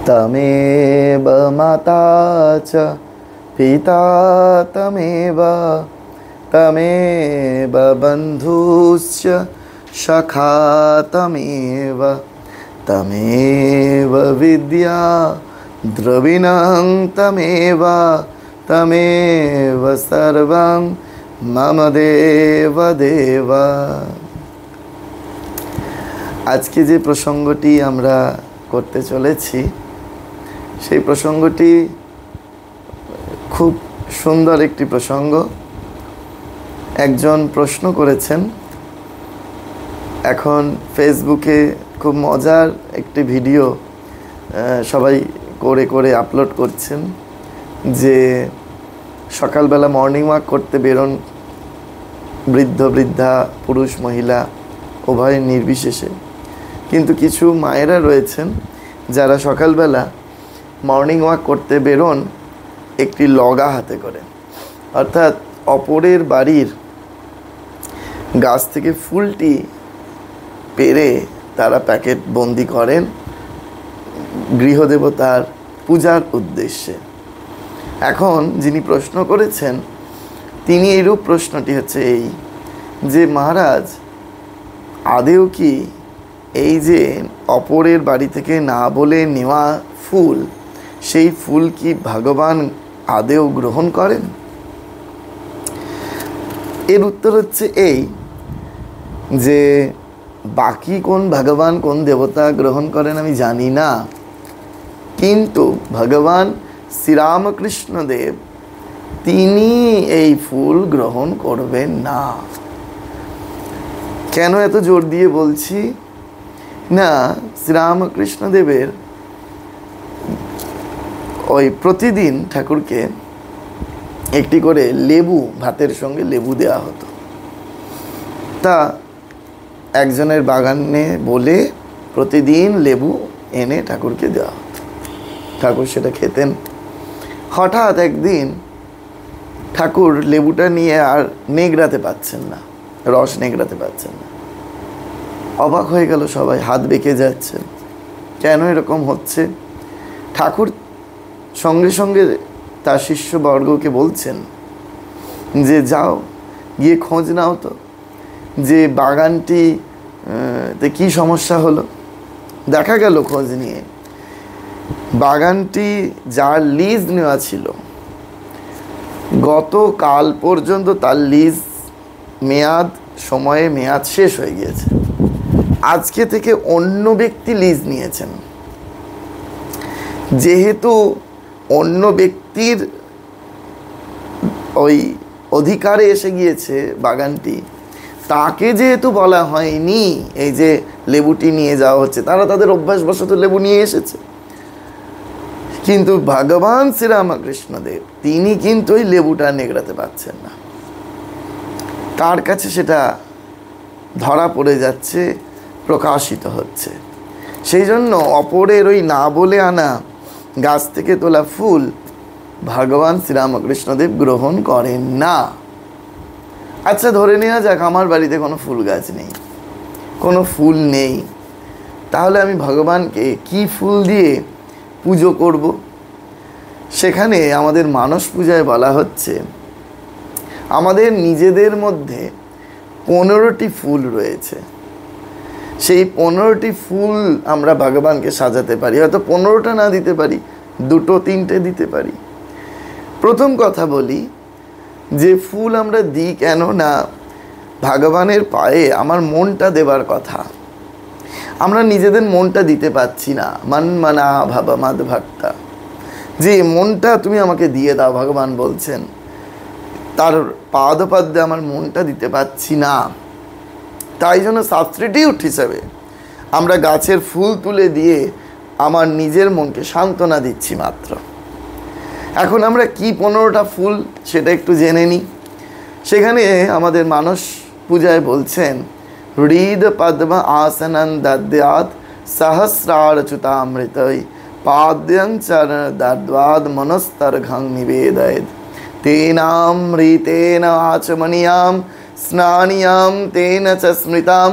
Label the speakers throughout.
Speaker 1: तमेव माता च पिता तमेव तमेव बन्धुश्च सखा तमेव तमेव विद्या द्रविणं तमेव तमेव सर्वं मम देव देव। আজকে যে প্রসঙ্গটি আমরা করতে চলেছি সেই প্রসঙ্গটি খুব সুন্দর একটি প্রসঙ্গ। একজন প্রশ্ন করেছেন, এখন ফেসবুকে খুব মজার একটি ভিডিও সবাই করে করে আপলোড করছেন যে সকালবেলা মর্নিং ওয়াক করতে বেরোন বৃদ্ধ বৃদ্ধা পুরুষ মহিলা উভয় নির্বিশেষে, কিন্তু কিছু মায়েরা রয়েছেন যারা সকালবেলা মর্নিং ওয়াক করতে বেরোন একটি লগা হাতে করে, অর্থাৎ অপরের বাড়ির গাছ থেকে ফুলটি পেরে তারা প্যাকেট বন্দি করেন গৃহদেবতার পূজার উদ্দেশ্যে। এখন যিনি প্রশ্ন করেছেন তিনি এইরূপ প্রশ্নটি হচ্ছে এই যে মহারাজ, আদেও কি এই যে অপরের বাড়ি থেকে না বলে নেওয়া ফুল, সেই ফুল কি ভগবান আদেও গ্রহণ করেন? এর উত্তর হচ্ছে এই যে বাকি কোন ভগবান কোন দেবতা গ্রহণ করেন আমি জানি না, কিন্তু ভগবান শ্রীরামকৃষ্ণদেব তিনি এই ফুল গ্রহণ করবেন না। কেন এত জোর দিয়ে বলছি? না, শ্রীরামকৃষ্ণদেবের ওই প্রতিদিন ঠাকুরকে একটি করে লেবু, ভাতের সঙ্গে লেবু দেওয়া হতো। তা একজনের বাগানে বলে প্রতিদিন লেবু এনে ঠাকুরকে দেওয়া হতো, ঠাকুর সেটা খেতেন। হঠাৎ একদিন ঠাকুর লেবুটা নিয়ে আর নেগড়াতে পাচ্ছেন না, রস নেগড়াতে পাচ্ছেন না। অবাক হয়ে গেল সবাই, হাত বেঁকে যাচ্ছে, কেন এরকম হচ্ছে? ঠাকুর সঙ্গে সঙ্গে তার শিষ্যবর্গকে বলছেন যে যাও গিয়ে খোঁজ নাও তো যে বাগানটিতে কী সমস্যা হলো। দেখা গেল খোঁজ নিয়ে বাগানটি যার লিজ নেওয়া ছিল গতকাল পর্যন্ত তার লিজ সময়ে মেয়াদ শেষ হয়ে গিয়েছে। আজকে থেকে অন্য ব্যক্তি লিজ নিয়েছেন। যেহেতু অন্য ব্যক্তির ওই অধিকারে এসে গিয়েছে বাগানটি, তাকে যেহেতু বলা হয়নি এই যে লেবুটি নিয়ে যাওয়া হচ্ছে, তারা তাদের অভ্যাসবশত লেবু নিয়ে এসেছে। কিন্তু ভগবান শ্রীরামকৃষ্ণদেব তিনি কিন্তু ওই লেবুটা নেগড়াতে পারছেন না, তার কাছে সেটা ধরা পড়ে যাচ্ছে, প্রকাশিত হচ্ছে। সেই জন্য অপরের ওই না বলে আনা গাছ থেকে তোলা ফুল ভগবান শ্রীরামকৃষ্ণদেব গ্রহণ করেন না। আচ্ছা, ধরে নেওয়া যাক আমার বাড়িতে কোনো ফুল গাছ নেই, কোনো ফুল নেই, তাহলে আমি ভগবানকে কি ফুল দিয়ে পুজো করব? সেখানে আমাদের মানস পূজায় বলা হচ্ছে আমাদের নিজেদের মধ্যে 15টি ফুল রয়েছে। সেই 15টি ফুল আমরা ভগবানকে সাজাতে পারি, হয়তো 15টা না দিতে পারি, 2-3টে দিতে পারি। প্রথম কথা বলি যে ফুল আমরা দিই কেন না, ভগবানের পায়ে আমার মনটা দেবার কথা। আমরা নিজেদের মনটা দিতে পারছি না, মন মনা ভাব মাদ ভক্তা, যে মনটা তুমি আমাকে দিয়ে দাও, ভগবান বলছেন। তার পাদপদ্মে আমার মনটা দিতে পারছি না, তাই জন্য সাবস্টিটিউট হিসাবে আমরা গাছের ফুল তুলে দিয়ে আমার নিজের মনকে সান্ত্বনা দিচ্ছি মাত্র। এখন আমরা কি 15টা ফুল সেটা একটু জেনে নিই। সেখানে আমাদের মানস পূজায় বলছেন হৃদ পদ্ম আসনং দদ্যাৎ সহস্রারচ্যুতামৃতৈ পাদ্যং চরণ দদ্বাদ মনস্তর্ঘং নিবেদয়েৎ তেনামৃতেন আচমনিয়াম স্নানিয়াম তেন চ স্মৃতাম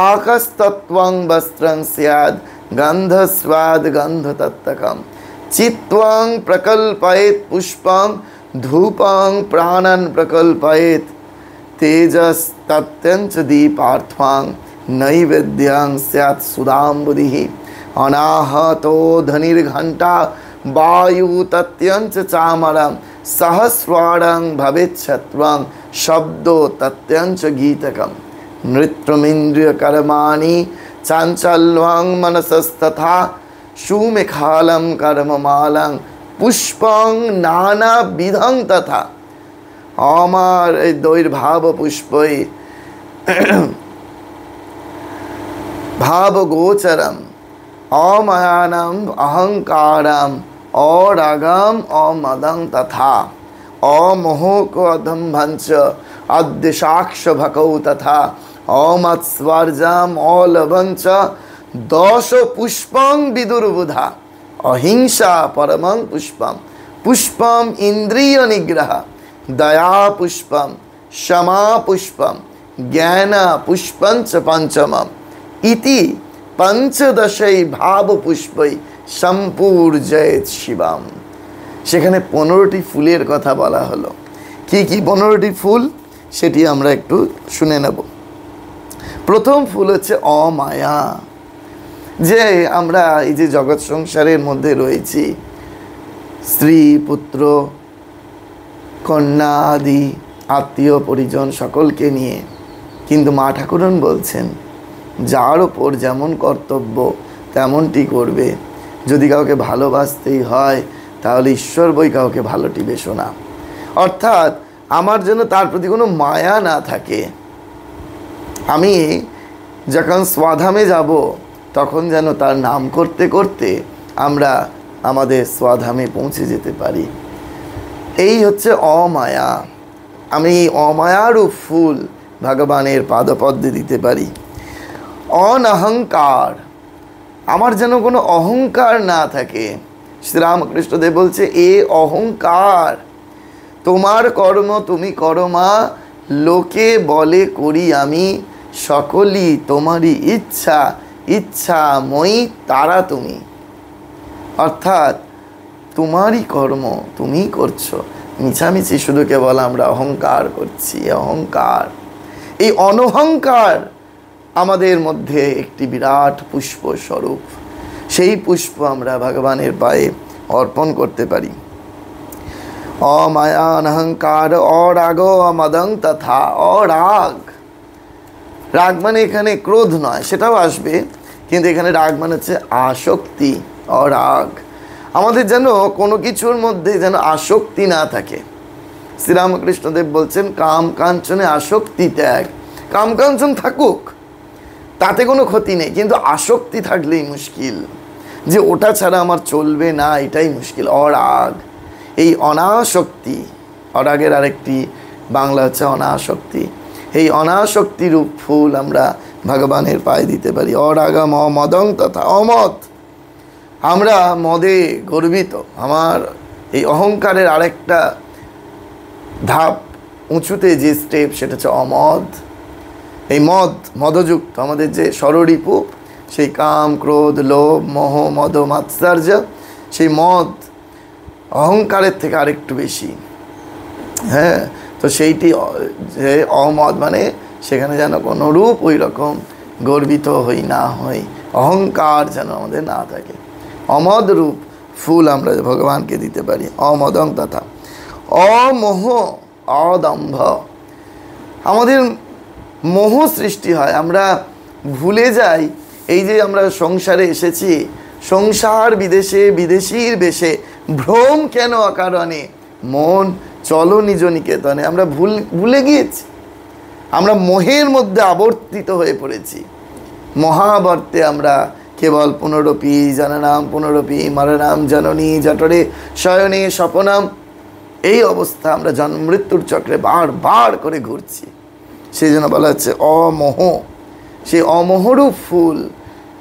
Speaker 1: আকাশতত্ত্বং বস্ত্রং স্যাদ गंधस्वाद गंधतत्तकम चित्वां प्रकल्पयेत् पुष्पं धूपं प्राणन प्रकल्पयेत् तेजस्तत्यंच दीपार्थां नैवेद्यं स्यात् सुधाम्बुधिः अनाहतो धनिर्घण्टा वायु तत्यंच चामरं सहस्राणं भवेत् शत्रुं शब्दो तत्यंच गीतकं नृत्यमिन्द्रिय कर्माणि चांचल्यं मनसस्तथा सुमेखालं कर्ममालं पुष्पं नानाविधं तथा আমার এই দৈর্ভাব পুষ্পই ভাব গোচরম অমায়ানম অহংকারম অরাগম অমদং তথা অমোহক অধম্ভঞ্চ অদ্দেশাক্ষ ভকৌ তথা অমৎস্বর্জম অলভঞ্চ দশ পুষ্পং বিদুর্বুধা অহিংসা পরমং পুষ্পম পুষ্পম ইন্দ্রিয় নিগ্রহ दया पुष्पम क्षमा पुष्पम ज्ञान पुष्पंच पंचमम इति पंचदशै भाव पुष्पै सम्पूर्जयेत् शिवम। সেখানে 15টি ফুলের কথা বলা হলো। কি কি 15টি ফুল সেটি আমরা একটু শুনে নেব। প্রথম ফুল হচ্ছে অমায়া। যে আমরা এই যে জগৎ সংসারের মধ্যে রয়েছি, স্ত্রী পুত্র কন্যা আদি আত্মীয় পরিজন সকলকে নিয়ে, কিন্তু মা ঠাকুরন বলছেন যার ওপর যেমন কর্তব্য তেমনটি করবে। যদি কাউকে ভালোবাসতেই হয় তাহলে ঈশ্বর বই কাউকে ভালোটিবেসো না। অর্থাৎ আমার যেন তার প্রতি কোনো মায়া না থাকে। আমি যখন স্বধামে যাব তখন যেন তার নাম করতে করতে আমরা আমাদের স্বধামে পৌঁছে যেতে পারি। এই হচ্ছে অমায়া। আমি এই অমায়ারূপ ফুল ভগবানের পাদপদ্মে দিতে পারি। অনহংকার, আমার যেন কোনো অহংকার না থাকে। শ্রীরামকৃষ্ণদেব বলছে এ অহংকার তোমার কর্ম তুমি করো মা, লোকে বলে করি আমি, সকলই তোমারই ইচ্ছা, ইচ্ছাময়ী তারা তুমি। অর্থাৎ তোমারই কর্ম তুমি করছো, মিছামিছি শুধু কেবল আমরা অহংকার করছি। অহংকার, এই অনহংকার আমাদের মধ্যে একটি বিরাট পুষ্প স্বরূপ। সেই পুষ্প আমরা ভগবানের পায়ে অর্পণ করতে পারি। অমায়া অনহংকার অরাগ অমদং তথা। অরাগ, রাগ মানে এখানে ক্রোধ নয়, সেটাও আসবে, কিন্তু এখানে রাগ মানে হচ্ছে আসক্তি। অরাগ, আমাদের যেন কোনো কিছুর মধ্যে যেন আসক্তি না থাকে। শ্রীরামকৃষ্ণদেব বলছেন কাম কাঞ্চনে আসক্তি ত্যাগ। কাম কাঞ্চন থাকুক, তাতে কোনো ক্ষতি নেই, কিন্তু আসক্তি থাকলেই মুশকিল, যে ওটা ছাড়া আমার চলবে না, এটাই মুশকিল। অরাগ, এই অনাসক্তি, অরাগের আরেকটি বাংলা হচ্ছে অনাসক্তি। এই অনাসক্তি রূপ ফুল আমরা ভগবানের পায়ে দিতে পারি। অরাগম অমদং তথা। অমদ, আমরা মদে গর্বিত। আমার এই অহংকারের আরেকটা ধাপ উঁচুতে যে স্টেপ, সেটা হচ্ছে অমদ। এই মদযুক্ত আমাদের যে ষড়রিপু, সেই কাম ক্রোধ লোভ মোহ মদ মাৎসর্য, সেই মদ অহংকারের থেকে আরেকটু বেশি। হ্যাঁ, তো সেইটি যে অমদ মানে সেখানে যেন কোনো রূপ ওই রকম গর্বিত হই না হই, অহংকার যেন আমাদের না থাকে। অমদ রূপ ফুল আমরা ভগবানকে দিতে পারি। অমদং তথা। অমোহ অদম্ভ, আমাদের মোহ সৃষ্টি হয়, আমরা ভুলে যাই এই যে আমরা সংসারে এসেছি, সংসার বিদেশে বিদেশির বেশে, ভ্রম কেন অকারণে, মন চলো নিজ নিকেতনে। আমরা ভুলে গিয়েছি, আমরা মোহের মধ্যে আবর্তিত হয়ে পড়েছি। মহাবর্তে আমরা কেবল পুনরপি জননাম পুনরপি মরণাম জননী জঠরে শয়নে স্বপনাম, এই অবস্থা আমরা জন্ম মৃত্যুর চক্রে বারবার করে ঘুরছি। সেই জন্য বলা হচ্ছে অমোহ। সেই অমোহরূপ ফুল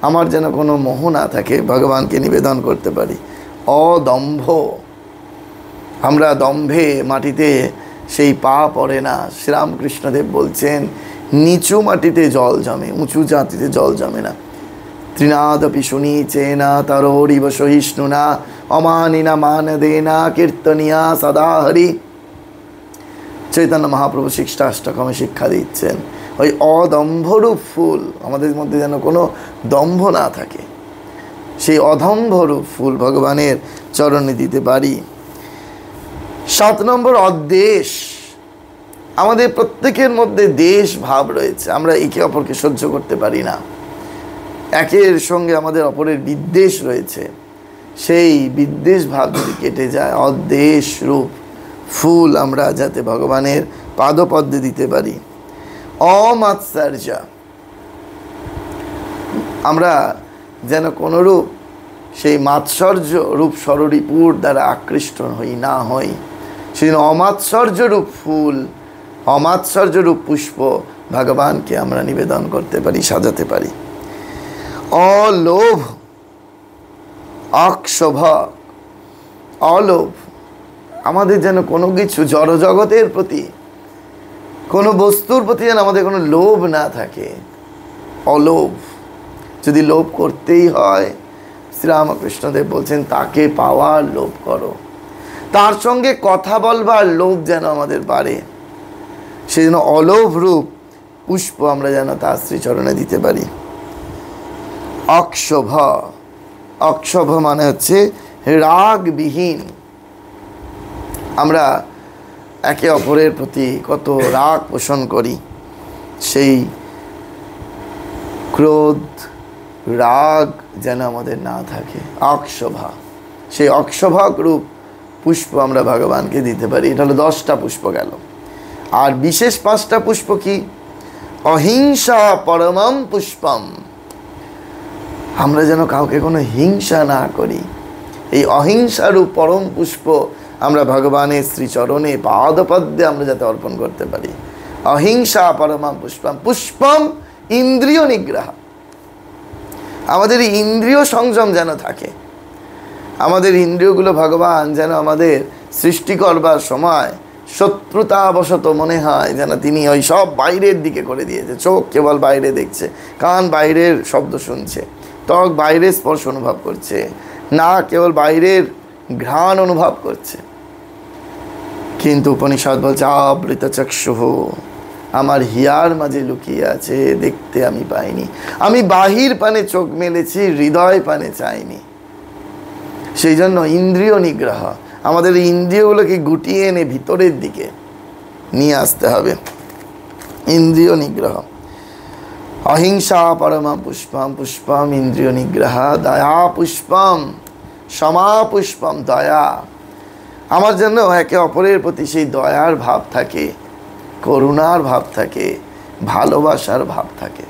Speaker 1: আমার যেন কোনো মোহ না থাকে, ভগবানকে নিবেদন করতে পারি। অদম্ভ, আমরা দম্ভে মাটিতে সেই পা পড়ে না। শ্রীরামকৃষ্ণদেব বলছেন নিচু মাটিতে জল জমে, উঁচু জাতিতে জল জমে না। ত্রিনাদপি সুনীচেনা তরোরিব সহিষ্ণুনা অমানিনা মানদেনা কীর্তনিয়া সদা হরি। চৈতন্য মহাপ্রভু শিষ্টাষ্টকমে শিক্ষা দিচ্ছেন ওই অদম্ভরূপ ফুল, আমাদের মধ্যে যেন কোনো দম্ভ না থাকে, সেই অদম্ভরূপ ফুল ভগবানের চরণে দিতে পারি। 7 নম্বর অদ্বেষ। আমাদের প্রত্যেকের মধ্যে দেশ ভাব রয়েছে, আমরা একে অপরকে সহ্য করতে পারি না, একের সঙ্গে আমাদের অপরের বিদ্বেষ রয়েছে। সেই বিদ্বেষ ভাব যদি কেটে যায়, অদ্বেষ রূপ ফুল আমরা যাতে ভগবানের পাদপদ্মে দিতে পারি। অমাৎসর্য, আমরা যেন কোনরূপ সেই মাৎসর্য রূপ সররিপুর দ্বারা আকৃষ্ট হই না হই, সেই অমাৎসর্য রূপ ফুল, অমাৎসর্য রূপ পুষ্প ভগবানকে আমরা নিবেদন করতে পারি, সাজাতে পারি। অলোভ, অক্ষোভ, অলোভ, আমাদের যেন কোনো কিছু জড়জগতের প্রতি, কোনো বস্তুর প্রতি যেন আমাদের কোনো লোভ না থাকে। অলোভ, যদি লোভ করতেই হয়, শ্রীরামকৃষ্ণদেব বলছেন তাকে পাওয়ার লোভ করো, তার সঙ্গে কথা বলবার লোভ যেন আমাদের বাড়ে। সেই জন্য অলোভ রূপ পুষ্প আমরা যেন তার শ্রীচরণে দিতে পারি। অক্ষোভ, অক্ষোভ মানে হচ্ছে রাগবিহীন। আমরা একে অপরের প্রতি কত রাগ পোষণ করি, সেই ক্রোধ রাগ যেন আমাদের না থাকে। অক্ষোভা, সেই অক্ষোভক রূপ পুষ্প আমরা ভগবানকে দিতে পারি। এটা হলো 10টা পুষ্প গেল। আর বিশেষ 5টা পুষ্প কি? অহিংসা পরমম পুষ্পম, আমরা যেন কাউকে কোনো হিংসা না করি। এই অহিংসা রূপ পরম পুষ্প আমরা ভগবানের শ্রীচরণে পাদপদ্মে আমরা যাতে অর্পণ করতে পারি। অহিংসা পরমম পুষ্পম। পুষ্পম ইন্দ্রিয় নিগ্রহ, আমাদের ইন্দ্রিয় সংযম যেন থাকে। আমাদের ইন্দ্রিয়গুলো ভগবান যেন আমাদের সৃষ্টি করবার সময় শত্রুতাবশত মনে হয় যেন তিনি ওই সব বাইরের দিকে করে দিয়েছে। চোখ কেবল বাইরে দেখছে, কান বাইরের শব্দ শুনছে, ত্বক বাইরের স্পর্শ অনুভব করছে, না কেবল বাইরের ঘ্রাণ অনুভব করছে। কিন্তু উপনিষদ বলছে আবৃত চক্ষুঃ, আমার হিয়ার মাঝে লুকিয়ে আছে, দেখতে আমি পাইনি। আমি বাহির পানে চোখ মেলেছি, হৃদয় পানে চাইনি। সেই জন্য ইন্দ্রিয় নিগ্রহ, আমাদের ইন্দ্রিয়গুলোকে গুটিয়ে এনে ভিতরের দিকে নিয়ে আসতে হবে। ইন্দ্রিয় নিগ্রহ। অহিংসা পরমা পুষ্পম, পুষ্পম ইন্দ্রিয় নিগ্রহ। দয়া পুষ্পম, সমা পুষ্পম দয়া। আমার জন্য একে অপরের প্রতি সেই দয়ার ভাব থাকে, করুণার ভাব থাকে, ভালোবাসার ভাব থাকে।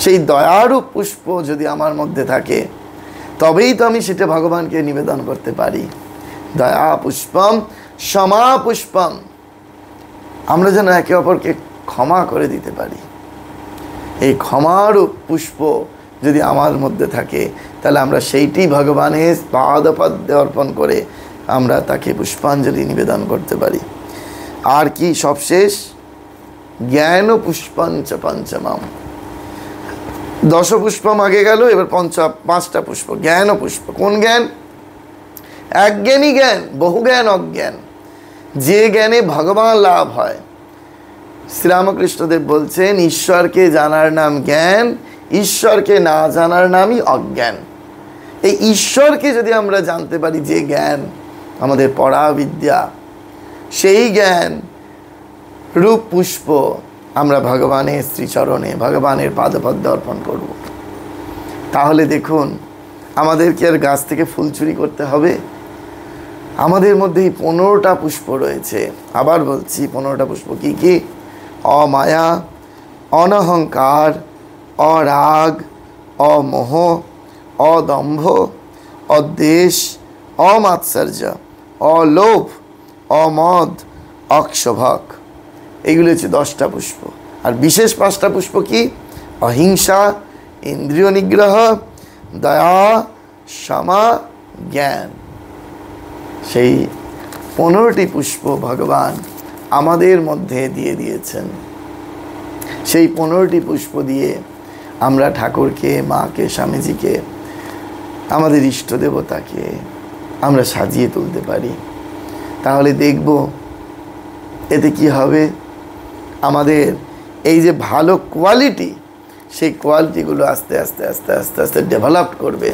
Speaker 1: সেই দয়ারূপ পুষ্প যদি আমার মধ্যে থাকে, তবেই তো আমি সেটা ভগবানকে নিবেদন করতে পারি। দয়া পুষ্পম, সমা পুষ্পম, আমরা যেন একে অপরকে ক্ষমা করে দিতে পারি। এই ক্ষমারূপ পুষ্প যদি আমার মধ্যে থাকে, তাহলে আমরা সেইটি ভগবানের পাদপদ্মে অর্পণ করে আমরা তাকে পুষ্পাঞ্জলি নিবেদন করতে পারি। আর কি সবশেষ? জ্ঞান পুষ্পঞ্চ পঞ্চমম। 10 পুষ্পম আগে গেল, এবার 5টা পুষ্প। জ্ঞান পুষ্প। কোন জ্ঞান? একজ্ঞানী জ্ঞান, বহু জ্ঞান অজ্ঞান, যে জ্ঞানে ভগবান লাভ হয়। শ্রীরামকৃষ্ণদেব বলছেন ঈশ্বরকে জানার নাম জ্ঞান, ঈশ্বরকে না জানার নামই অজ্ঞান। এই ঈশ্বরকে যদি আমরা জানতে পারি, যে জ্ঞান আমাদের পড়া বিদ্যা, সেই জ্ঞান রূপ পুষ্প আমরা ভগবানের শ্রীচরণে, ভগবানের পাদপদ্মে অর্পণ করব। তাহলে দেখুন, আমাদের কি আর গাছ থেকে ফুল চুরি করতে হবে? আমাদের মধ্যে 15টা পুষ্প রয়েছে। আবার বলছি, 15টা পুষ্প কি কি? অমায়া, অনহংকার, অরাগ, অমোহ, অদম্ভ, অদ্বেষ, অমাৎসর্য, অলোভ, অমদ, অক্ষোভক। এইগুলো হচ্ছে 10টা পুষ্প। আর বিশেষ 5টা পুষ্প কি? অহিংসা, ইন্দ্রিয় নিগ্রহ, দয়া, সমা, জ্ঞান। সেই 15টি পুষ্প ভগবান আমাদের মধ্যে দিয়ে দিয়েছেন। সেই 15টি পুষ্প দিয়ে আমরা ঠাকুরকে, মাকে, স্বামীজিকে, আমাদের ইষ্ট দেবতাকে আমরা সাজিয়ে তুলতে পারি, তাহলে দেখব এতে কি হবে, আমাদের এই যে ভালো কোয়ালিটি, সেই কোয়ালিটিগুলো আস্তে আস্তে আস্তে আস্তে আস্তে ডেভেলপ করবে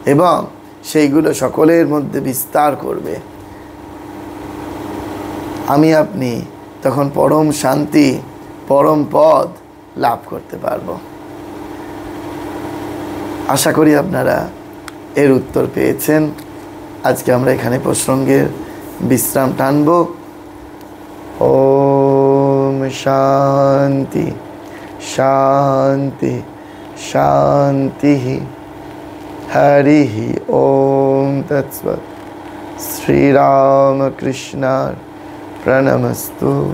Speaker 1: এবং সেইগুলো সকলের মধ্যে বিস্তার করবে। আমি আপনি তখন পরম শান্তি, পরম পদ লাভ করতে পারব। আশা করি আপনারা এর উত্তর পেয়েছেন। আজকে আমরা এখানে প্রসঙ্গের বিশ্রাম টানব। ওম শান্তি শান্তি শান্তি। হরি ওম তৎসৎ। শ্রীরামকৃষ্ণার প্রণমস্তু।